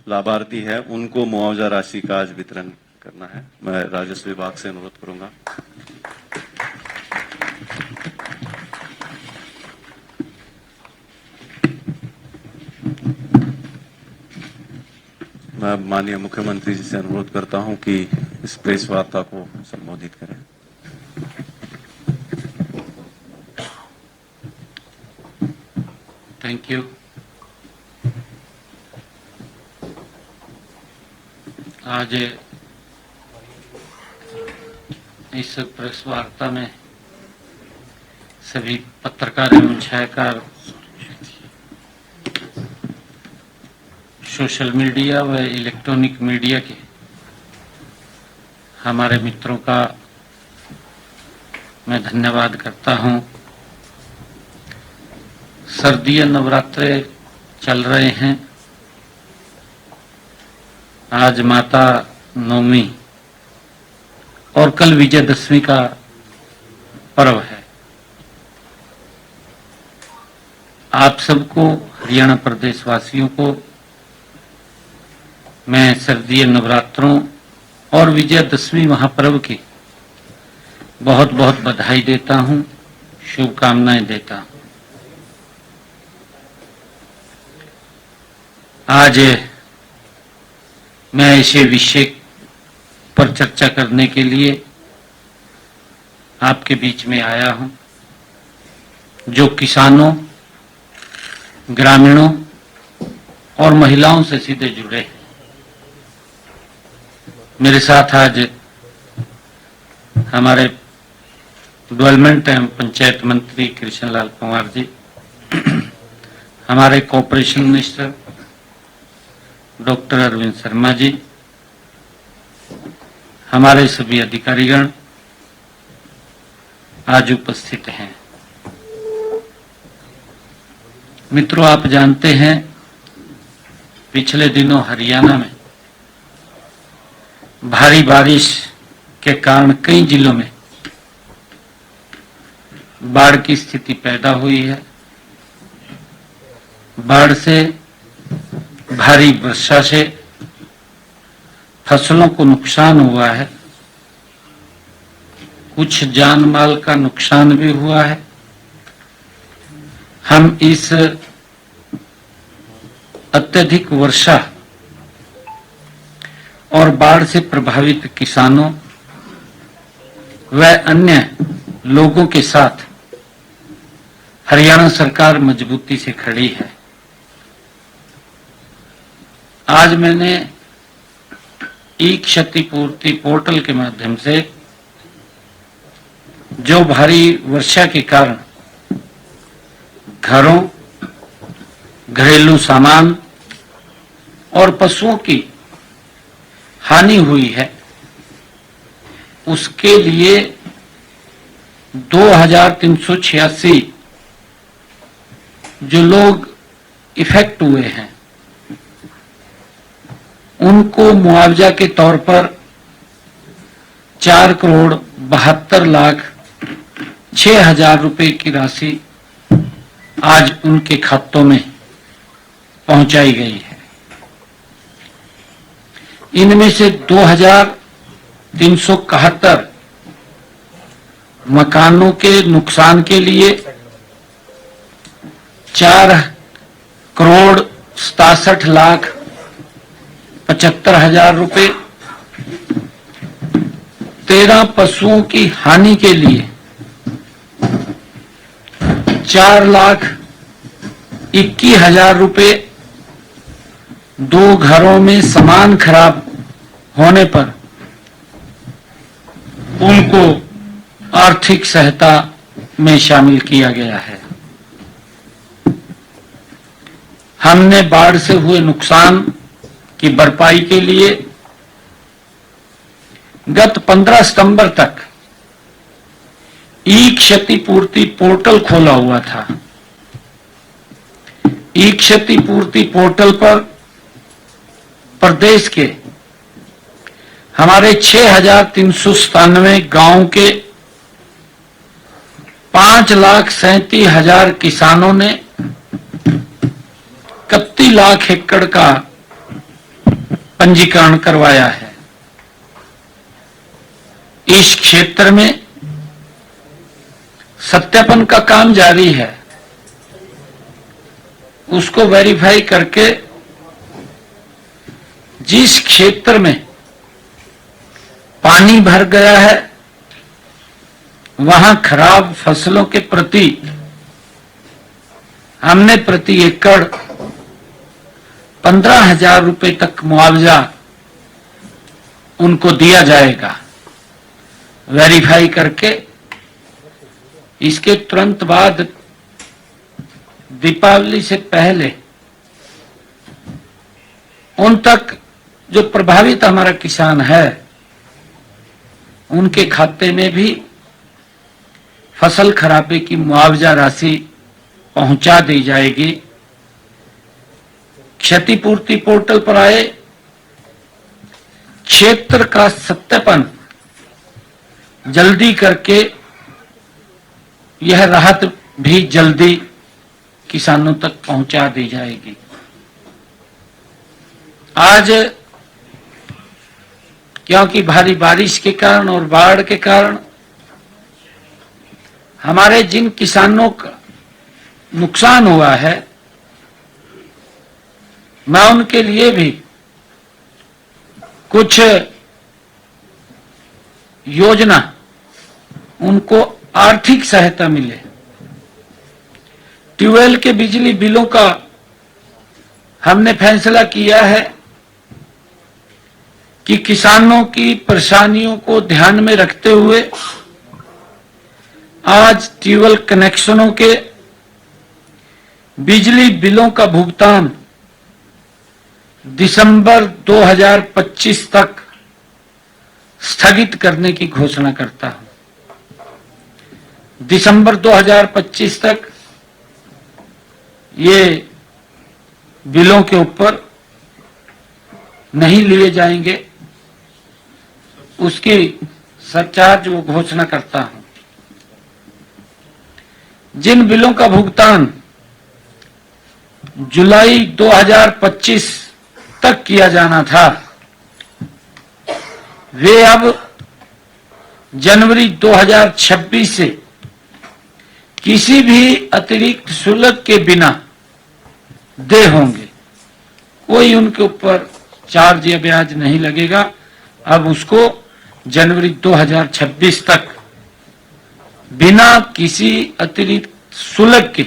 लाभार्थी है उनको मुआवजा राशि का आज वितरण करना है। मैं राजस्व विभाग से अनुरोध करूंगा। मैं माननीय मुख्यमंत्री जी से अनुरोध करता हूं कि इस प्रेस वार्ता को संबोधित करें। Thank you. आज इस प्रेस वार्ता में सभी पत्रकार एवं छायाकार, सोशल मीडिया व इलेक्ट्रॉनिक मीडिया के हमारे मित्रों का मैं धन्यवाद करता हूं। सर्दीय नवरात्रे चल रहे हैं। आज माता नवमी और कल विजयदशमी का पर्व है। आप सबको, हरियाणा प्रदेश वासियों को मैं सर्दीय नवरात्रों और विजयदशमी महापर्व की बहुत बहुत बधाई देता हूं, शुभकामनाएं देता हूं। आज मैं ऐसे विषय पर चर्चा करने के लिए आपके बीच में आया हूं जो किसानों, ग्रामीणों और महिलाओं से सीधे जुड़े हैं। मेरे साथ आज हमारे डेवलपमेंट एवं पंचायत मंत्री कृष्णलाल पंवार जी, हमारे corporation minister doctor Arvind Sharma ji, हमारे सभी अधिकारीगण आज उपस्थित हैं। मित्रों, आप जानते हैं पिछले दिनों हरियाणा में भारी बारिश के कारण कई जिलों में बाढ़ की स्थिति पैदा हुई है। बाढ़ से, भारी वर्षा से फसलों को नुकसान हुआ है, कुछ जान माल का नुकसान भी हुआ है। हम इस अत्यधिक वर्षा और बाढ़ से प्रभावित किसानों व अन्य लोगों के साथ हरियाणा सरकार मजबूती से खड़ी है। आज मैंने ई क्षतिपूर्ति पोर्टल के माध्यम से जो भारी वर्षा के कारण घरों, घरेलू सामान और पशुओं की हानि हुई है, उसके लिए 2386 जो लोग इफेक्ट हुए हैं उनको मुआवजा के तौर पर 4,72,06,000 रुपए की राशि आज उनके खातों में पहुंचाई गई है। इनमें से 2,371 मकानों के नुकसान के लिए 4,67,75,000 रुपए, 13 पशुओं की हानि के लिए 4,21,000 रुपए, 2 घरों में सामान खराब होने पर उनको आर्थिक सहायता में शामिल किया गया है। हमने बाढ़ से हुए नुकसान की भरपाई के लिए गत 15 सितंबर तक ई क्षतिपूर्ति पोर्टल खोला हुआ था। ई क्षतिपूर्ति पोर्टल पर प्रदेश के हमारे 6,397 गांव के 5,37,000 किसानों ने 31 लाख एकड़ का पंजीकरण करवाया है। इस क्षेत्र में सत्यापन का काम जारी है। उसको वेरीफाई करके जिस क्षेत्र में पानी भर गया है वहां खराब फसलों के प्रति हमने प्रति एकड़ 15,000 रुपए तक मुआवजा उनको दिया जाएगा। वेरीफाई करके इसके तुरंत बाद दीपावली से पहले उन तक जो प्रभावित हमारा किसान है उनके खाते में भी फसल खराबे की मुआवजा राशि पहुंचा दी जाएगी। क्षतिपूर्ति पोर्टल पर आए क्षेत्र का सत्यापन जल्दी करके यह राहत भी जल्दी किसानों तक पहुंचा दी जाएगी। आज क्योंकि भारी बारिश के कारण और बाढ़ के कारण हमारे जिन किसानों का नुकसान हुआ है, मैं उनके लिए भी कुछ योजना, उनको आर्थिक सहायता मिले। ट्यूबवेल के बिजली बिलों का हमने फैसला किया है कि किसानों की परेशानियों को ध्यान में रखते हुए आज ट्यूबवेल कनेक्शनों के बिजली बिलों का भुगतान दिसंबर 2025 तक स्थगित करने की घोषणा करता हूं। दिसंबर 2025 तक ये बिलों के ऊपर नहीं लिए जाएंगे, उसकी सरचार्ज वो घोषणा करता हूं। जिन बिलों का भुगतान जुलाई 2025 तक किया जाना था, वे अब जनवरी 2026 से किसी भी अतिरिक्त शुल्क के बिना दे होंगे। कोई उनके ऊपर चार्ज या ब्याज नहीं लगेगा। अब उसको जनवरी 2026 तक बिना किसी अतिरिक्त शुल्क के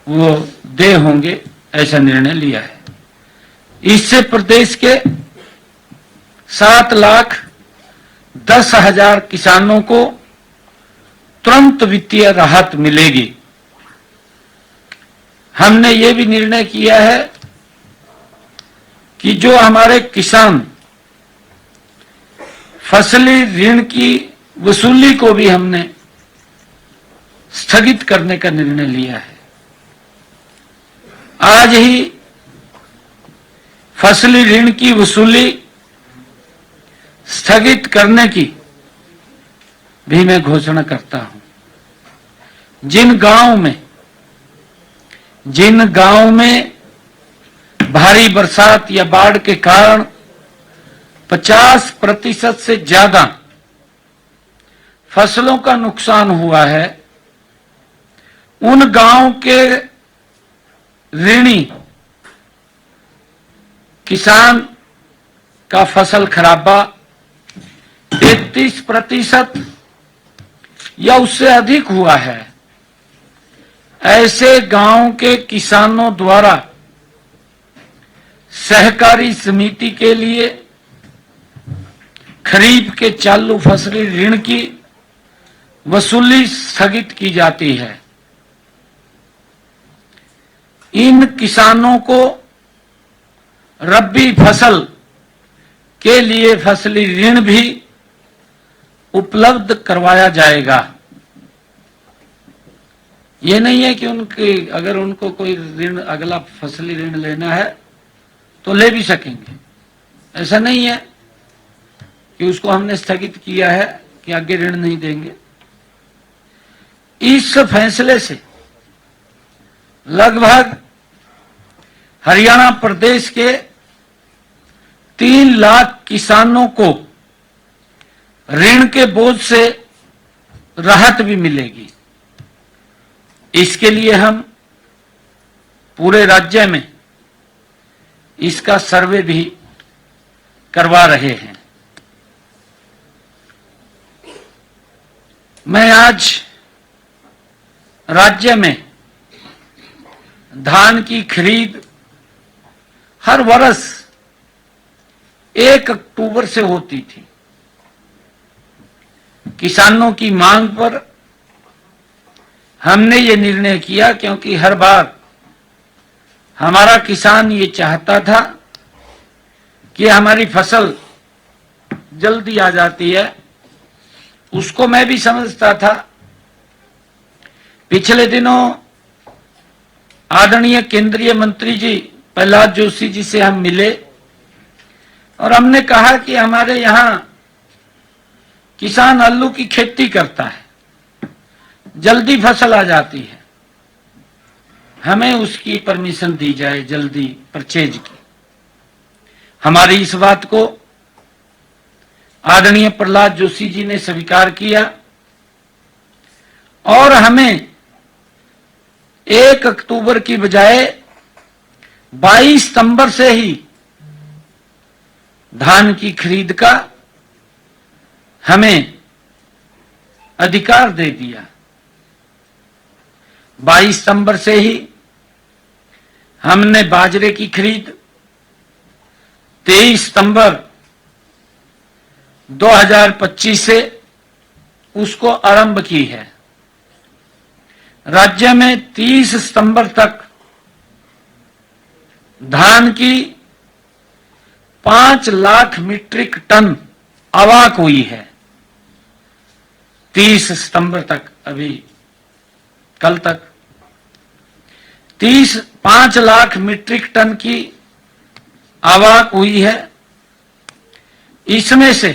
वो दे होंगे, ऐसा निर्णय लिया है। इससे प्रदेश के 7,10,000 किसानों को तुरंत वित्तीय राहत मिलेगी। हमने ये भी निर्णय किया है कि जो हमारे किसान फसली ऋण की वसूली को भी हमने स्थगित करने का निर्णय लिया है। आज ही फसली ऋण की वसूली स्थगित करने की भी मैं घोषणा करता हूं। जिन गांव में भारी बरसात या बाढ़ के कारण 50% से ज्यादा फसलों का नुकसान हुआ है, उन गांव के ऋणी किसान का फसल खराबा 33% या उससे अधिक हुआ है। ऐसे गांव के किसानों द्वारा सहकारी समिति के लिए खरीफ के चालू फसली ऋण की वसूली स्थगित की जाती है। इन किसानों को रबी फसल के लिए फसली ऋण भी उपलब्ध करवाया जाएगा। ये नहीं है कि अगर उनको कोई ऋण, अगला फसली ऋण लेना है तो ले भी सकेंगे। ऐसा नहीं है कि उसको हमने स्थगित किया है कि आगे ऋण नहीं देंगे। इस फैसले से लगभग हरियाणा प्रदेश के 3 लाख किसानों को ऋण के बोझ से राहत भी मिलेगी। इसके लिए हम पूरे राज्य में इसका सर्वे भी करवा रहे हैं। मैं आज राज्य में धान की खरीद हर वर्ष 1 अक्टूबर से होती थी। किसानों की मांग पर हमने ये निर्णय किया, क्योंकि हर बार हमारा किसान ये चाहता था कि हमारी फसल जल्दी आ जाती है। उसको मैं भी समझता था। पिछले दिनों आदरणीय केंद्रीय मंत्री जी प्रहलाद जोशी जी से हम मिले और हमने कहा कि हमारे यहां किसान आलू की खेती करता है, जल्दी फसल आ जाती है, हमें उसकी परमिशन दी जाए जल्दी परचेज की। हमारी इस बात को आदरणीय प्रहलाद जोशी जी ने स्वीकार किया और हमें 1 अक्टूबर की बजाय 22 सितंबर से ही धान की खरीद का हमें अधिकार दे दिया। 22 सितंबर से ही हमने बाजरे की खरीद 23 सितंबर 2025 से उसको आरंभ की है। राज्य में 30 सितंबर तक धान की 5 लाख मीट्रिक टन आवक हुई है। 30 सितंबर तक, अभी कल तक 5 लाख मीट्रिक टन की आवक हुई है। इसमें से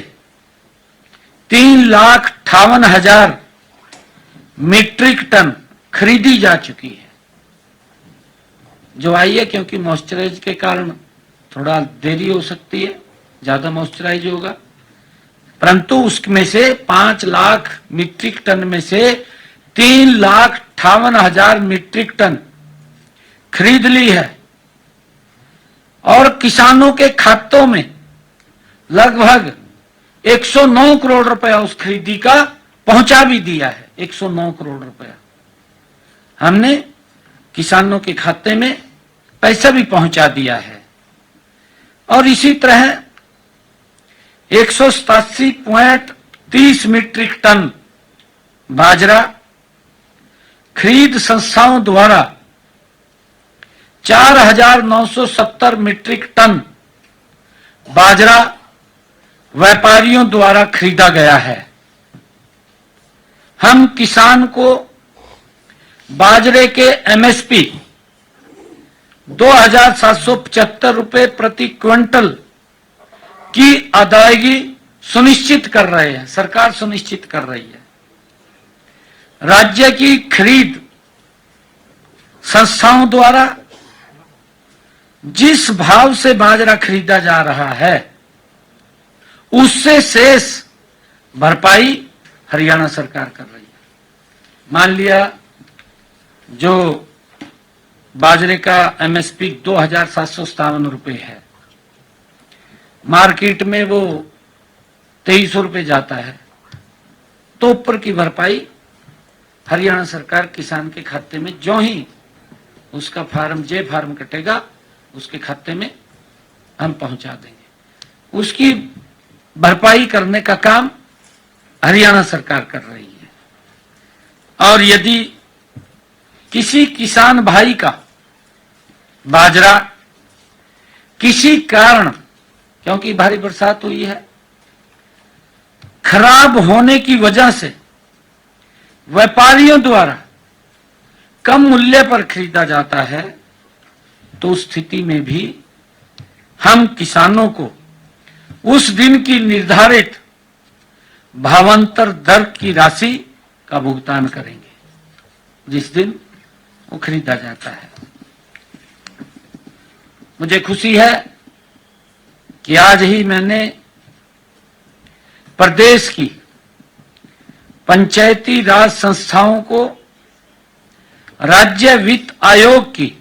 3,58,000 मीट्रिक टन खरीदी जा चुकी है। जो आई है, क्योंकि मॉइस्चराइज के कारण थोड़ा देरी हो सकती है, ज्यादा मॉइस्चराइज होगा, परंतु उसमें से 5 लाख मीट्रिक टन में से 3,58,000 मीट्रिक टन खरीद ली है और किसानों के खातों में लगभग 109 करोड़ रुपया उस खरीदी का पहुंचा भी दिया है। 109 करोड़ रुपया हमने किसानों के खाते में पैसा भी पहुंचा दिया है। और इसी तरह 187.30 मीट्रिक टन बाजरा खरीद संस्थाओं द्वारा 4,970 मीट्रिक टन बाजरा व्यापारियों द्वारा खरीदा गया है। हम किसान को बाजरे के एमएसपी 2,775 रुपए प्रति क्विंटल की अदायगी सुनिश्चित कर रहे हैं, सरकार सुनिश्चित कर रही है। राज्य की खरीद संस्थाओं द्वारा जिस भाव से बाजरा खरीदा जा रहा है उससे शेष भरपाई हरियाणा सरकार कर रही है। मान लिया जो बाजरे का एमएसपी 2,757 रुपए है, मार्केट में वो 2300 रुपए जाता है, तो ऊपर की भरपाई हरियाणा सरकार किसान के खाते में जो ही उसका फार्म कटेगा उसके खाते में हम पहुंचा देंगे। उसकी भरपाई करने का काम हरियाणा सरकार कर रही है। और यदि किसी किसान भाई का बाजरा किसी कारण, क्योंकि भारी बरसात हुई है, खराब होने की वजह से व्यापारियों द्वारा कम मूल्य पर खरीदा जाता है, तो उस स्थिति में भी हम किसानों को उस दिन की निर्धारित भावांतर दर की राशि का भुगतान करेंगे जिस दिन वो खरीदा जाता है। मुझे खुशी है कि आज ही मैंने प्रदेश की पंचायती राज संस्थाओं को राज्य वित्त आयोग की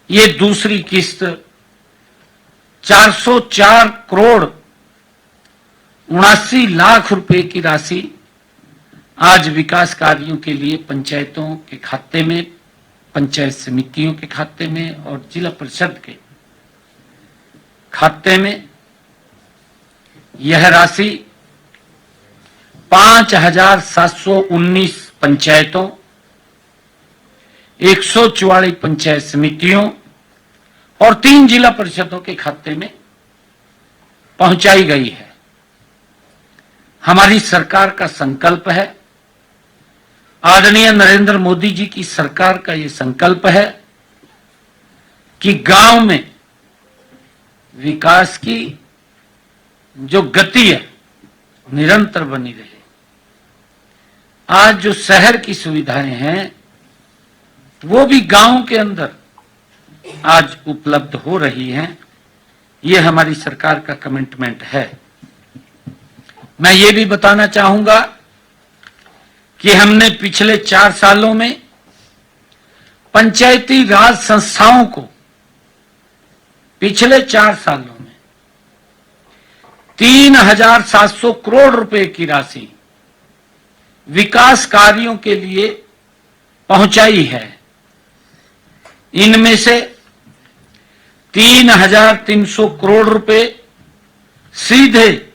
ये दूसरी किस्त 404 करोड़ 79 लाख रुपए की राशि आज विकास कार्यों के लिए पंचायतों के खाते में, पंचायत समितियों के खाते में और जिला परिषद के खाते में यह राशि 5,719 पंचायतों, 144 पंचायत समितियों और 3 जिला परिषदों के खाते में पहुंचाई गई है। हमारी सरकार का संकल्प है, आदरणीय नरेंद्र मोदी जी की सरकार का यह संकल्प है कि गांव में विकास की जो गति है निरंतर बनी रहे। आज जो शहर की सुविधाएं हैं वो भी गांव के अंदर आज उपलब्ध हो रही हैं। ये हमारी सरकार का कमिटमेंट है। मैं ये भी बताना चाहूंगा कि हमने पिछले 4 सालों में पंचायती राज संस्थाओं को पिछले 4 सालों में 3,700 करोड़ रुपए की राशि विकास कार्यों के लिए पहुंचाई है। इनमें से 3,300 करोड़ रुपए सीधे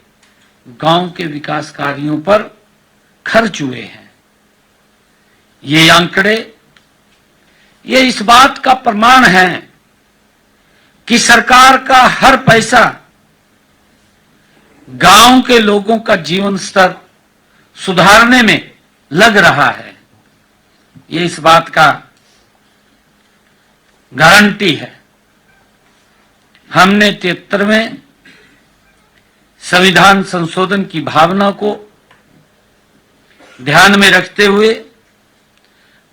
गांव के विकास कार्यों पर खर्च हुए हैं। ये आंकड़े ये इस बात का प्रमाण है कि सरकार का हर पैसा गांव के लोगों का जीवन स्तर सुधारने में लग रहा है। ये इस बात का गारंटी है। हमने 73वें संविधान संशोधन की भावना को ध्यान में रखते हुए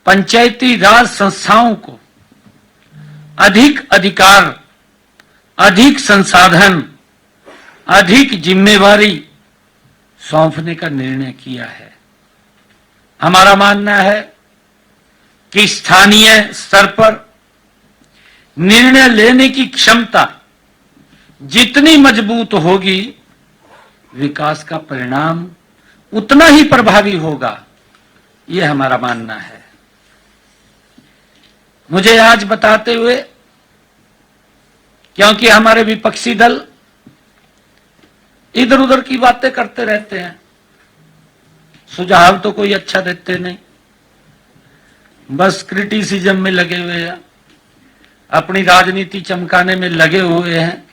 पंचायती राज संस्थाओं को अधिक अधिकार, अधिक संसाधन, अधिक जिम्मेवारी सौंपने का निर्णय किया है। हमारा मानना है कि स्थानीय स्तर पर निर्णय लेने की क्षमता जितनी मजबूत होगी, विकास का परिणाम उतना ही प्रभावी होगा। यह हमारा मानना है। मुझे आज बताते हुए, क्योंकि हमारे विपक्षी दल इधर उधर की बातें करते रहते हैं, सुझाव तो कोई अच्छा देते नहीं, बस क्रिटिसिज्म में लगे हुए हैं, अपनी राजनीति चमकाने में लगे हुए हैं।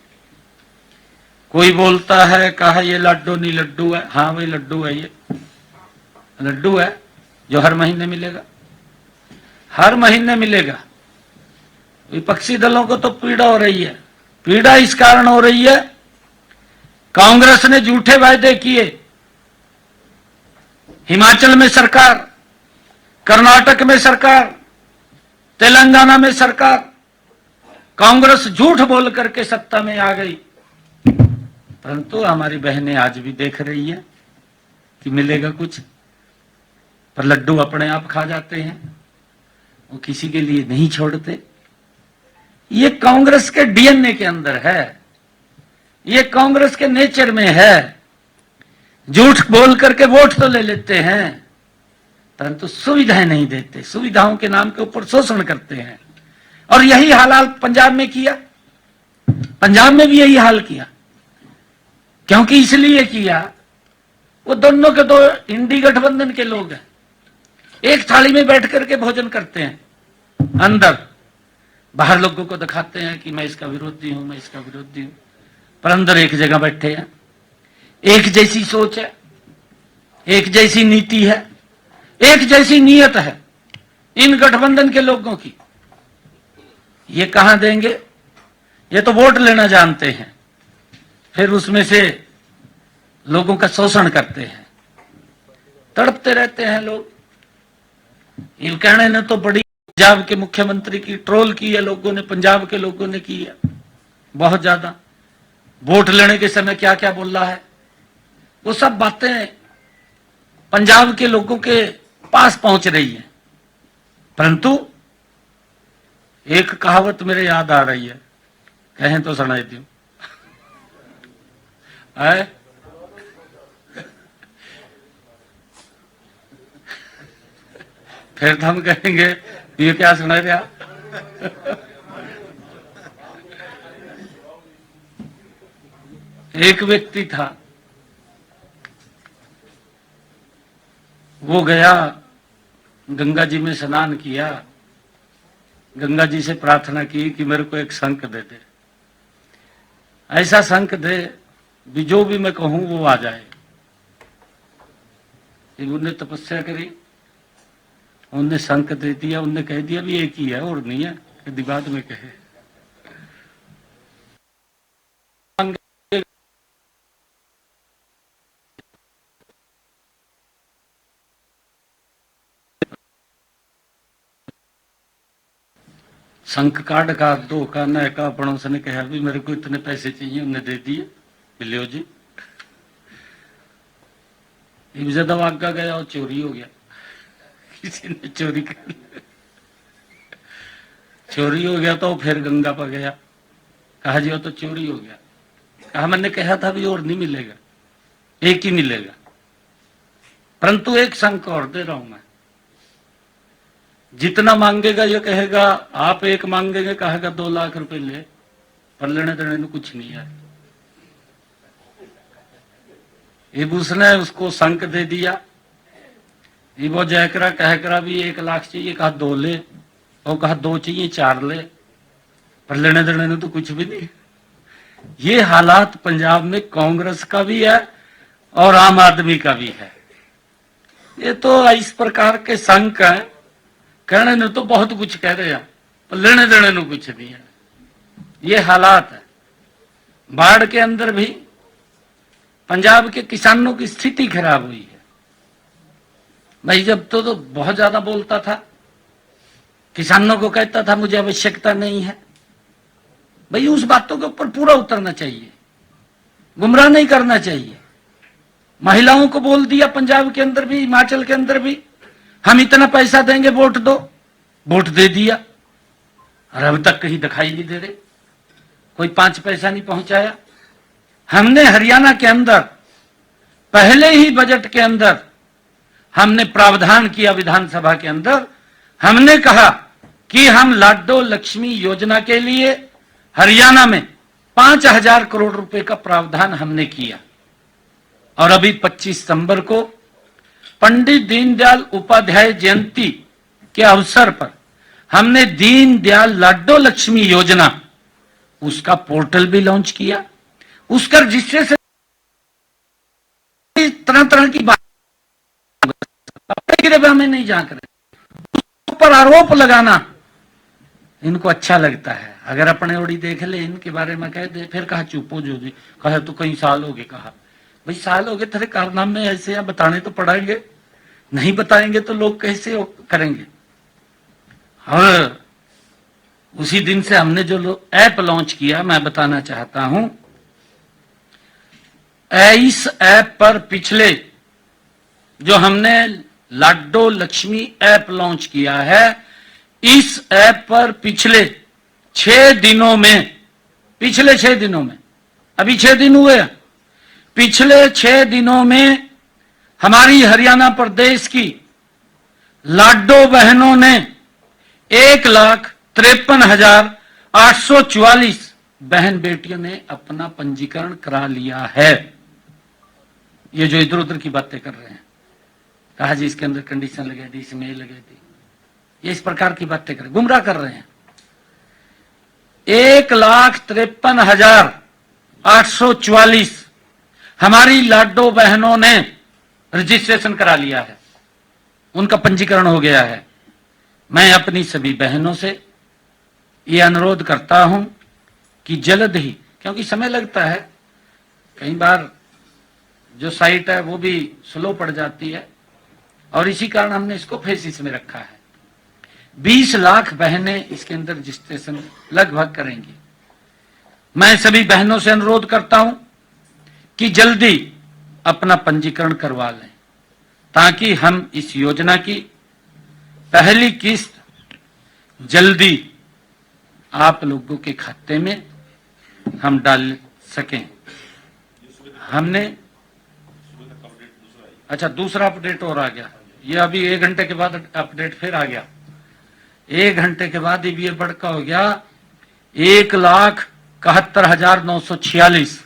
कोई बोलता है कहा ये लड्डू नहीं लड्डू है। हाँ भाई लड्डू है, ये लड्डू है जो हर महीने मिलेगा, हर महीने मिलेगा। विपक्षी दलों को तो पीड़ा हो रही है। पीड़ा इस कारण हो रही है, कांग्रेस ने झूठे वायदे किए। हिमाचल में सरकार, कर्नाटक में सरकार, तेलंगाना में सरकार, कांग्रेस झूठ बोल करके सत्ता में आ गई। परंतु हमारी बहनें आज भी देख रही हैं कि मिलेगा कुछ, पर लड्डू अपने आप खा जाते हैं, वो किसी के लिए नहीं छोड़ते। ये कांग्रेस के डीएनए के अंदर है, ये कांग्रेस के नेचर में है। झूठ बोल करके वोट तो ले लेते हैं, परंतु सुविधाएं नहीं देते, सुविधाओं के नाम के ऊपर शोषण करते हैं। और यही हाल पंजाब में किया, पंजाब में भी यही हाल किया। क्योंकि इसलिए किया, वो दोनों के दो इंडी गठबंधन के लोग हैं, एक थाली में बैठ करके भोजन करते हैं, अंदर बाहर लोगों को दिखाते हैं कि मैं इसका विरोधी हूं, मैं इसका विरोधी हूं, पर अंदर एक जगह बैठे हैं। एक जैसी सोच है, एक जैसी नीति है, एक जैसी नीयत है इन गठबंधन के लोगों की। ये कहां देंगे? ये तो वोट लेना जानते हैं, फिर उसमें से लोगों का शोषण करते हैं, तड़पते रहते हैं लोग। ये कहने ने तो बड़ी पंजाब के मुख्यमंत्री की ट्रोल की है लोगों ने, पंजाब के लोगों ने की है बहुत ज्यादा। वोट लेने के समय क्या क्या बोल रहा है, वो सब बातें पंजाब के लोगों के पास पहुंच रही हैं। परंतु एक कहावत मेरे याद आ रही है, कहें तो सुनाई दूं। फिर तो हम कहेंगे ये क्या सुना रहा। एक व्यक्ति था, वो गया गंगा जी में स्नान किया, गंगा जी से प्रार्थना की कि मेरे को एक शंख दे दे, ऐसा शंख दे भी जो भी मैं कहूं वो आ जाए। उन्होंने तपस्या करी, उनने शंख दे दिया, उनने कह दिया भी एक ही है और नहीं है, यदि बाद में कहे। शंख कार्ड का दो का न का पड़ोस ने कहा भी मेरे को इतने पैसे चाहिए, उन्हें दे दिए, बिलियो जी। ज्यादा वागा गया और चोरी हो गया, किसी ने चोरी कर लिया। चोरी हो गया तो फिर गंगा पर गया, कहा जी वो तो चोरी हो गया। कहा मैंने कहा था भी और नहीं मिलेगा, एक ही मिलेगा, परंतु एक शंख और दे रहा हूं मैं, जितना मांगेगा ये कहेगा आप एक मांगेंगे, कहेगा 2 लाख रुपए ले, पर लेने देने में कुछ नहीं है। उसने उसको शंख दे दिया, वो जयकरा कहकरा भी 1 लाख चाहिए, कहा 2 ले, और कहा 2 चाहिए 4 ले, पर लेने देने में तो कुछ भी नहीं। ये हालात पंजाब में कांग्रेस का भी है और आम आदमी का भी है। ये तो इस प्रकार के शंख हैं, कहने ने तो बहुत कुछ कह रहे हैं, पर लेने देने में कुछ नहीं है। ये हालात है। बाढ़ के अंदर भी पंजाब के किसानों की स्थिति खराब हुई है। भाई जब तो बहुत ज्यादा बोलता था, किसानों को कहता था मुझे आवश्यकता नहीं है। भाई उस बातों के ऊपर पूरा उतरना चाहिए, गुमराह नहीं करना चाहिए। महिलाओं को बोल दिया पंजाब के अंदर भी, हिमाचल के अंदर भी, हम इतना पैसा देंगे वोट दो, वोट दे दिया, और अब तक कहीं दिखाई नहीं दे रहे, कोई 5 पैसा नहीं पहुंचाया। हमने हरियाणा के अंदर पहले ही बजट के अंदर हमने प्रावधान किया, विधानसभा के अंदर हमने कहा कि हम लाडो लक्ष्मी योजना के लिए हरियाणा में 5,000 करोड़ रुपए का प्रावधान हमने किया। और अभी 25 सितंबर को पंडित दीनदयाल उपाध्याय जयंती के अवसर पर हमने दीनदयाल लाडो लक्ष्मी योजना, उसका पोर्टल भी लॉन्च किया, उसका रजिस्ट्रेशन, तरह तरह की बात हमें नहीं झांक रहे, ऊपर आरोप लगाना इनको अच्छा लगता है। अगर अपने ओड़ी देख ले, इनके बारे में कह दे, फिर कहा चुप हो जो जी, कहा तो कई साल हो गए। कहा भाई साल हो गए, तेरे कारनामे ऐसे या बताने तो पड़ेंगे, नहीं बताएंगे तो लोग कैसे करेंगे। और उसी दिन से हमने जो ऐप लॉन्च किया, मैं बताना चाहता हूं, इस ऐप पर पिछले जो हमने लाडो लक्ष्मी ऐप लॉन्च किया है, इस ऐप पर पिछले 6 दिनों में, पिछले 6 दिनों में, अभी 6 दिन हुए, पिछले 6 दिनों में हमारी हरियाणा प्रदेश की लाडो बहनों ने 1,53,844 बहन बेटियों ने अपना पंजीकरण करा लिया है। ये जो इधर उधर की बातें कर रहे हैं, कहा जी इसके अंदर कंडीशन लगा दी, इसमें लगा दी, ये इस प्रकार की बातें कर, गुमराह कर रहे हैं। 1,53,844 हमारी लाडो बहनों ने रजिस्ट्रेशन करा लिया है, उनका पंजीकरण हो गया है। मैं अपनी सभी बहनों से ये अनुरोध करता हूं कि जल्द ही, क्योंकि समय लगता है, कई बार जो साइट है वो भी स्लो पड़ जाती है, और इसी कारण हमने इसको फेसिस में रखा है। 20 लाख बहनें इसके अंदर रजिस्ट्रेशन लगभग करेंगी। मैं सभी बहनों से अनुरोध करता हूं कि जल्दी अपना पंजीकरण करवा लें, ताकि हम इस योजना की पहली किस्त जल्दी आप लोगों के खाते में हम डाल सकें। हमने अच्छा, दूसरा अपडेट और आ गया। ये अभी 1 घंटे के बाद अपडेट फिर आ गया। 1 घंटे के बाद ये बढ़का हो गया 1,71,946।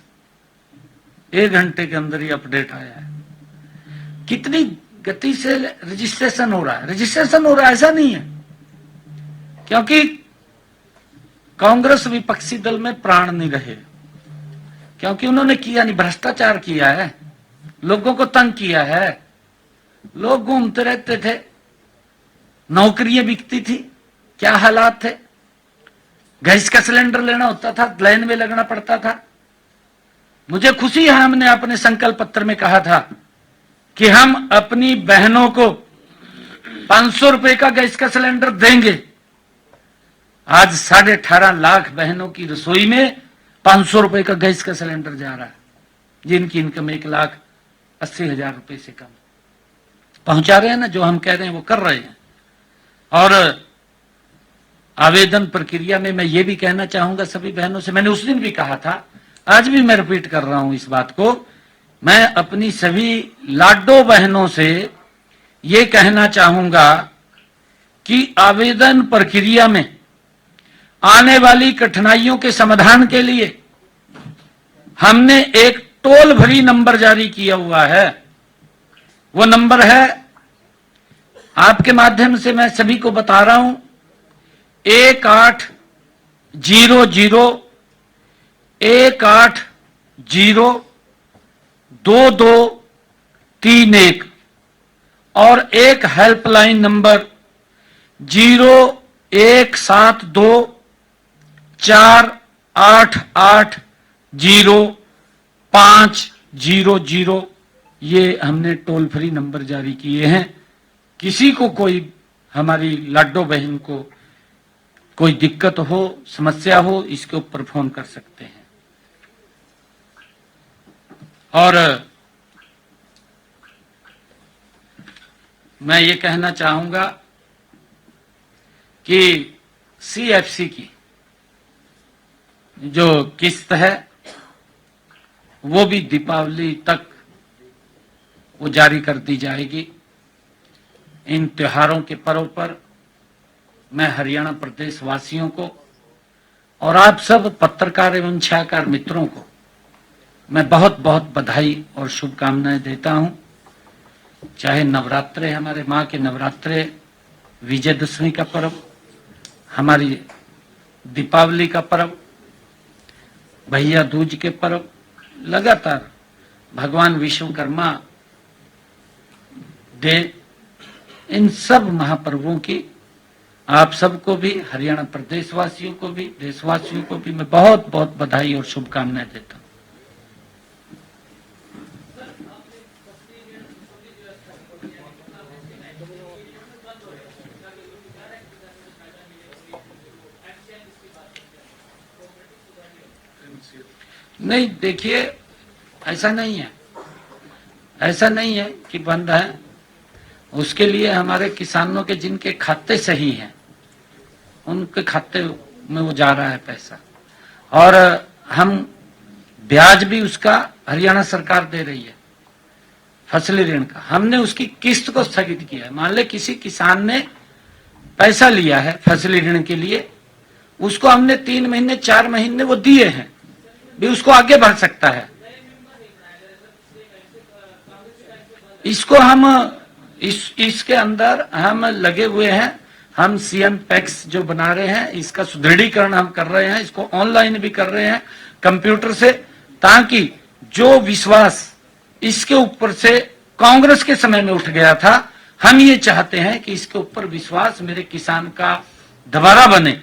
1 घंटे के अंदर ये अपडेट आया है। कितनी गति से रजिस्ट्रेशन हो रहा है। रजिस्ट्रेशन हो रहा है ऐसा नहीं है, क्योंकि कांग्रेस विपक्षी दल में प्राण नहीं रहे, क्योंकि उन्होंने किया नहीं, भ्रष्टाचार किया है, लोगों को तंग किया है। लोग घूमते रहते थे, नौकरियां बिकती थी, क्या हालात थे। गैस का सिलेंडर लेना होता था, लाइन में लगना पड़ता था। मुझे खुशी है, हमने अपने संकल्प पत्र में कहा था कि हम अपनी बहनों को 500 रुपए का गैस का सिलेंडर देंगे। आज 18.5 लाख बहनों की रसोई में 500 रुपए का गैस का सिलेंडर जा रहा है, जिनकी इनकम 1,80,000 रुपए से कम। पहुंचा रहे हैं ना, जो हम कह रहे हैं वो कर रहे हैं। और आवेदन प्रक्रिया में मैं ये भी कहना चाहूंगा सभी बहनों से, मैंने उस दिन भी कहा था, आज भी मैं रिपीट कर रहा हूं इस बात को। मैं अपनी सभी लाडो बहनों से ये कहना चाहूंगा कि आवेदन प्रक्रिया में आने वाली कठिनाइयों के समाधान के लिए हमने एक टोल फ्री नंबर जारी किया हुआ है। वो नंबर है, आपके माध्यम से मैं सभी को बता रहा हूं, 1800-1802-2231 और एक हेल्पलाइन नंबर 0172-488-0500। ये हमने टोल फ्री नंबर जारी किए हैं। किसी को कोई, हमारी लाडो बहन को कोई दिक्कत हो, समस्या हो, इसके ऊपर फोन कर सकते हैं। और मैं ये कहना चाहूंगा कि CFC की जो किस्त है वो भी दीपावली तक वो जारी कर दी जाएगी। इन त्योहारों के पर्व पर मैं हरियाणा प्रदेश वासियों को और आप सब पत्रकार एवं छायाकार मित्रों को मैं बहुत बहुत बधाई और शुभकामनाएं देता हूं। चाहे नवरात्रे, हमारे माँ के नवरात्रे, विजयदशमी का पर्व, हमारी दीपावली का पर्व, भैया दूज के पर्व, लगातार भगवान विश्वकर्मा डे, इन सब महापर्वों की आप सबको भी, हरियाणा प्रदेश वासियों को भी, देशवासियों को भी मैं बहुत बहुत बधाई और शुभकामनाएं देता हूं। नहीं, देखिए, ऐसा नहीं है, ऐसा नहीं है कि बंद है। उसके लिए हमारे किसानों के जिनके खाते सही हैं, उनके खाते में वो जा रहा है पैसा, और हम ब्याज भी उसका हरियाणा सरकार दे रही है, फसली ऋण का। हमने उसकी किस्त को स्थगित किया है। मान ले किसी किसान ने पैसा लिया है फसली ऋण के लिए, उसको हमने 3 महीने 4 महीने वो दिए हैं, भी उसको आगे बढ़ सकता है। इसको हम इसके अंदर हम लगे हुए हैं। हम CM पैक्स जो बना रहे हैं, इसका सुदृढ़ीकरण हम कर रहे हैं, इसको ऑनलाइन भी कर रहे हैं कंप्यूटर से, ताकि जो विश्वास इसके ऊपर से कांग्रेस के समय में उठ गया था, हम ये चाहते हैं कि इसके ऊपर विश्वास मेरे किसान का दोबारा बने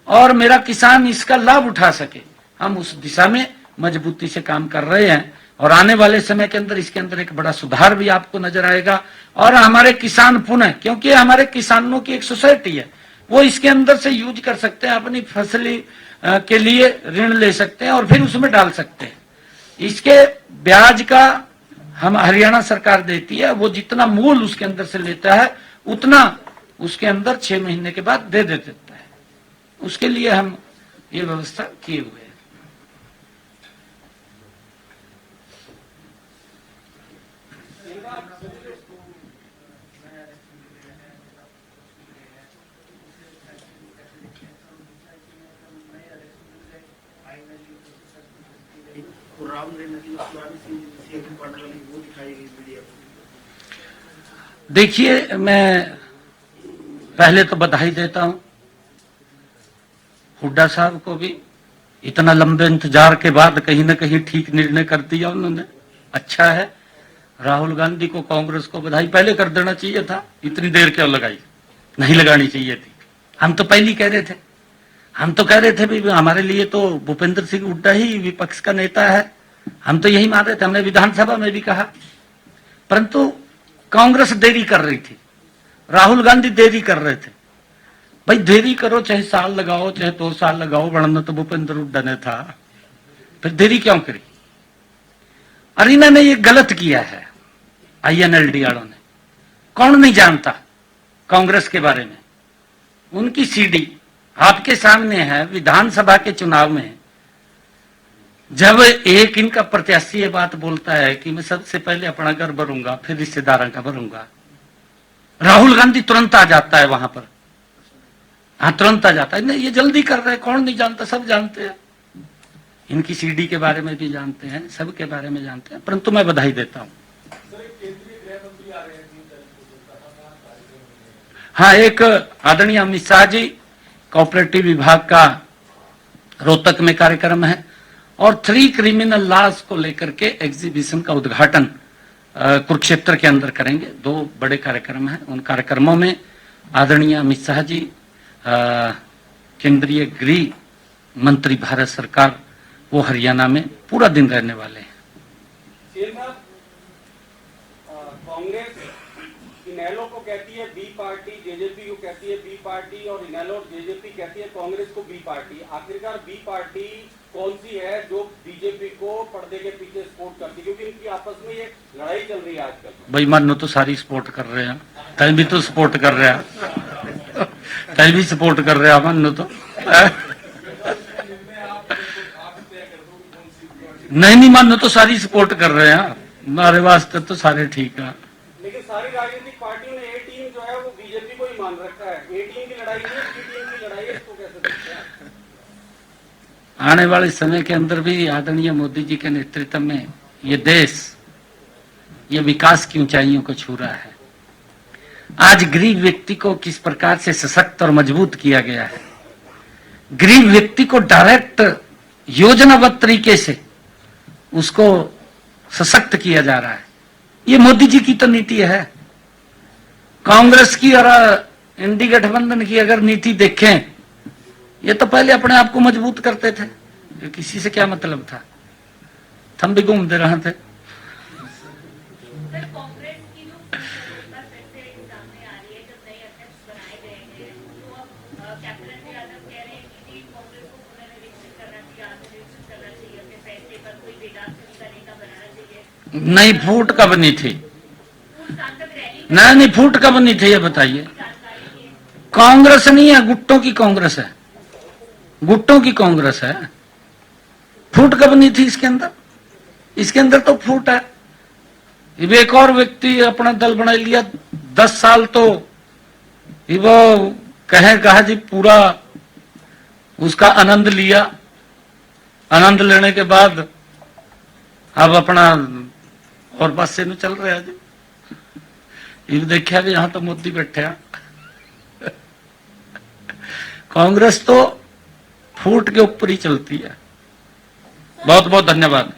और मेरा किसान इसका लाभ उठा सके। हम उस दिशा में मजबूती से काम कर रहे हैं और आने वाले समय के अंदर इसके अंदर एक बड़ा सुधार भी आपको नजर आएगा। और हमारे किसान पुनः, क्योंकि हमारे किसानों की एक सोसाइटी है, वो इसके अंदर से यूज कर सकते हैं, अपनी फसली के लिए ऋण ले सकते हैं और फिर उसमें डाल सकते हैं। इसके ब्याज का हम हरियाणा सरकार देती है, वो जितना मूल उसके अंदर से लेता है उतना उसके अंदर 6 महीने के बाद दे देता है। उसके लिए हम ये व्यवस्था किए हुए हैं। देखिए, मैं पहले तो बधाई देता हूं हुड्डा साहब को भी, इतना लंबे इंतजार के बाद कहीं ना कहीं ठीक निर्णय कर दिया उन्होंने, अच्छा है। राहुल गांधी को, कांग्रेस को बधाई पहले कर देना चाहिए था, इतनी देर क्यों लगाई, नहीं लगानी चाहिए थी। हम तो पहले ही कह रहे थे, हम तो कह रहे थे भी हमारे लिए तो भूपेंद्र सिंह हुड्डा ही विपक्ष का नेता है, हम तो यही मान रहे थे, हमने विधानसभा में भी कहा। परंतु कांग्रेस देरी कर रही थी, राहुल गांधी देरी कर रहे थे। भाई देरी करो, चाहे साल लगाओ चाहे 2 साल लगाओ, बढ़ना तो भूपेंद्र हुड्डा ने था, फिर देरी क्यों करी? और इन्होंने ये गलत किया है INLD वालों ने। कौन नहीं जानता कांग्रेस के बारे में? उनकी सीडी आपके सामने है। विधानसभा के चुनाव में जब एक इनका प्रत्याशी ये बात बोलता है कि मैं सबसे पहले अपना घर भरूंगा फिर रिश्तेदारों का भरूंगा, राहुल गांधी तुरंत आ जाता है वहां पर। हाँ, तुरंत आ जाता है। नहीं, ये जल्दी कर रहे हैं, कौन नहीं जानता, सब जानते हैं। इनकी सीडी के बारे में भी जानते हैं, सब के बारे में जानते हैं, परंतु मैं बधाई देता हूं। हाँ, एक आदरणीय अमित शाह जी, कोऑपरेटिव विभाग का रोहतक में कार्यक्रम है और 3 क्रिमिनल लॉज को लेकर के एग्जीबिशन का उद्घाटन कुरुक्षेत्र के अंदर करेंगे। 2 बड़े कार्यक्रम हैं। उन कार्यक्रमों में आदरणीय अमित शाह जी, केंद्रीय गृह मंत्री भारत सरकार, वो हरियाणा में पूरा दिन रहने वाले हैं। कांग्रेस इनेलो को कहती है बी पार्टी, जेजेपी को कहती है बी पार्टी और इनेलो और जेजेपी कहती है कांग्रेस को बी पार्टी। आखिरकार बी पार्टी कौन सी है जो बीजेपी को पर्दे के पीछे सपोर्ट करती है? क्योंकि इनकी आपस में ये लड़ाई चल रही है आजकल। भाई मानो तो सारी सपोर्ट कर रहे हैं, तय भी तो सपोर्ट कर रहे हैं, तय भी सपोर्ट कर रहे हैं मानो तो। नहीं मानो तो सारी सपोर्ट कर रहे हैं, हमारे वास्ते तो सारे ठीक है। लेकिन सारी राजनीतिक पार्टियों ने ए टीम जो है वो बीजेपी को ही मान रखा है। ए टीम की लड़ाई नहीं, बी टीम की लड़ाई है, इसको कैसे देखते हैं? आने वाले समय के अंदर भी आदरणीय मोदी जी के नेतृत्व में ये देश, ये विकास की ऊंचाइयों को छू रहा है। आज गरीब व्यक्ति को किस प्रकार से सशक्त और मजबूत किया गया है, गरीब व्यक्ति को डायरेक्ट योजनाबद्ध तरीके से उसको सशक्त किया जा रहा है। ये मोदी जी की तो नीति है। कांग्रेस की और इंडी गठबंधन की अगर नीति देखें, ये तो पहले अपने आप को मजबूत करते थे, किसी से क्या मतलब था, हम भी घूमते रहे थे। नहीं, फूट कब नहीं थी? नहीं, फूट कब नहीं थी ये बताइए। कांग्रेस नहीं है, गुट्टों की कांग्रेस है, गुट्टों की कांग्रेस है। फूट कब नहीं थी इसके अंदर? इसके अंदर तो फूट है। एक और व्यक्ति अपना दल बना लिया, 10 साल तो वो कहा जी पूरा उसका आनंद लिया, आनंद लेने के बाद अब अपना और बस से चल रहा जी। ये देखा भी यहां तो मोदी बैठे। कांग्रेस तो फूट के ऊपर ही चलती है। बहुत बहुत धन्यवाद।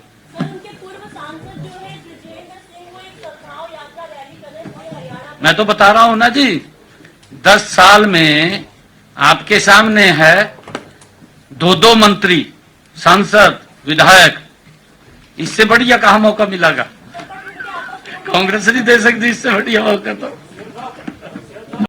मैं तो बता रहा हूं ना जी, 10 साल में आपके सामने है 2-2 मंत्री, सांसद, विधायक, इससे बढ़िया कहां मौका मिलेगा? कांग्रेस नहीं दे सकती इससे बढ़िया मौका तो।